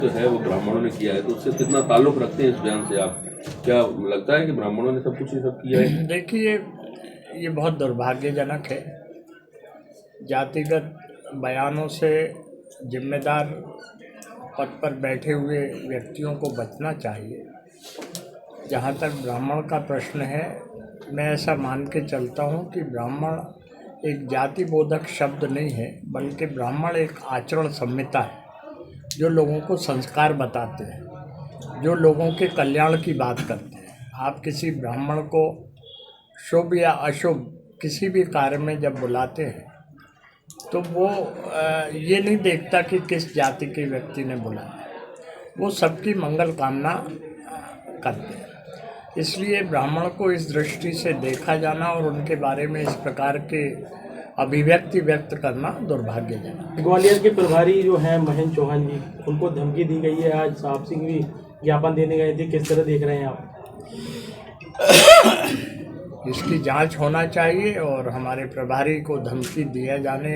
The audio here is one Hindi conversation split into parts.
जो है वो ब्राह्मणों ने किया है, तो उससे कितना ताल्लुक रखते हैं इस बयान से आप? क्या लगता है कि ब्राह्मणों ने सब कुछ ये सब किया है? देखिए, ये बहुत दुर्भाग्यजनक है। जातिगत बयानों से जिम्मेदार पद पर बैठे हुए व्यक्तियों को बचना चाहिए। जहाँ तक ब्राह्मण का प्रश्न है, मैं ऐसा मान के चलता हूँ कि ब्राह्मण एक जाति बोधक शब्द नहीं है, बल्कि ब्राह्मण एक आचरण संहिता है जो लोगों को संस्कार बताते हैं, जो लोगों के कल्याण की बात करते हैं। आप किसी ब्राह्मण को शुभ या अशुभ किसी भी कार्य में जब बुलाते हैं तो वो ये नहीं देखता कि किस जाति के व्यक्ति ने बुलाया, वो सबकी मंगल कामना करते हैं। इसलिए ब्राह्मण को इस दृष्टि से देखा जाना और उनके बारे में इस प्रकार के अभिव्यक्ति व्यक्त करना दुर्भाग्यजनक। ग्वालियर के प्रभारी जो हैं महेंद्र चौहान जी, उनको धमकी दी गई है। आज साहब सिंह भी ज्ञापन देने गए थे, किस तरह देख रहे हैं आप? इसकी जांच होना चाहिए और हमारे प्रभारी को धमकी दिया जाने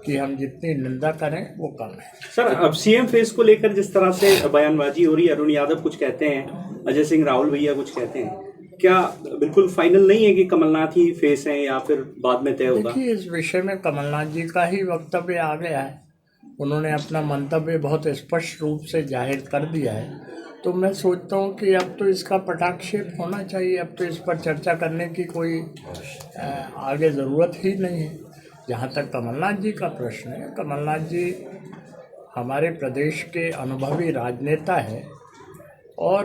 कि हम जितनी निंदा करें वो कम है। सर, अब सीएम फेस को लेकर जिस तरह से बयानबाजी हो रही है, अरुण यादव कुछ कहते हैं, अजय सिंह राहुल भैया कुछ कहते हैं, क्या बिल्कुल फाइनल नहीं है कि कमलनाथ ही फेस हैं या फिर बाद में तय होगा? देखिए, इस विषय में कमलनाथ जी का ही वक्तव्य आ गया है। उन्होंने अपना मंतव्य बहुत स्पष्ट रूप से जाहिर कर दिया है, तो मैं सोचता हूँ कि अब तो इसका पटाक्षेप होना चाहिए। अब तो इस पर चर्चा करने की कोई आगे ज़रूरत ही नहीं है। जहाँ तक कमलनाथ जी का प्रश्न है, कमलनाथ जी हमारे प्रदेश के अनुभवी राजनेता है और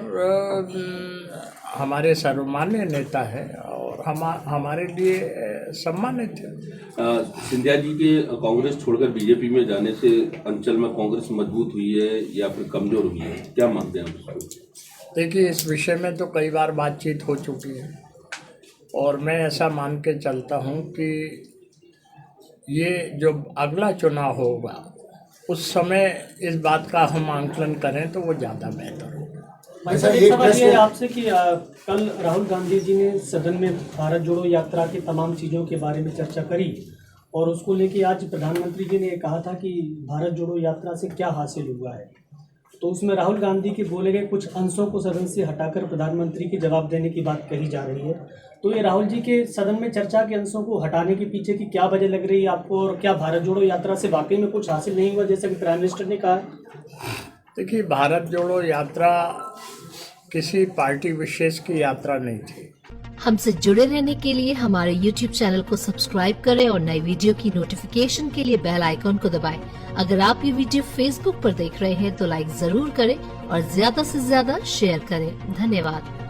हमारे सर्वमान्य नेता है और हमारे लिए सम्मानित है। सिंधिया जी के कांग्रेस छोड़कर बीजेपी में जाने से अंचल में कांग्रेस मजबूत हुई है या फिर कमजोर हुई है, क्या मानते हैं आप? देखिए, इस विषय में तो कई बार बातचीत हो चुकी है और मैं ऐसा मान के चलता हूँ कि ये जो अगला चुनाव होगा उस समय इस बात का हम आंकलन करें तो वो ज़्यादा बेहतर होगा। भाई साहब, एक सवाल ये है आपसे कि कल राहुल गांधी जी ने सदन में भारत जोड़ो यात्रा की तमाम चीज़ों के बारे में चर्चा करी और उसको लेके आज प्रधानमंत्री जी ने कहा था कि भारत जोड़ो यात्रा से क्या हासिल हुआ है। तो उसमें राहुल गांधी के बोले गए कुछ अंशों को सदन से हटाकर प्रधानमंत्री के जवाब देने की बात कही जा रही है। तो ये राहुल जी के सदन में चर्चा के अंशों को हटाने के पीछे की क्या वजह लग रही है आपको, और क्या भारत जोड़ो यात्रा से वाकई में कुछ हासिल नहीं हुआ जैसा कि प्राइम मिनिस्टर ने कहा? देखिए, भारत जोड़ो यात्रा किसी पार्टी विशेष की यात्रा नहीं थी। हमसे जुड़े रहने के लिए हमारे YouTube चैनल को सब्सक्राइब करें और नई वीडियो की नोटिफिकेशन के लिए बेल आइकॉन को दबाएं। अगर आप ये वीडियो Facebook पर देख रहे हैं तो लाइक जरूर करें और ज्यादा से ज्यादा शेयर करें। धन्यवाद।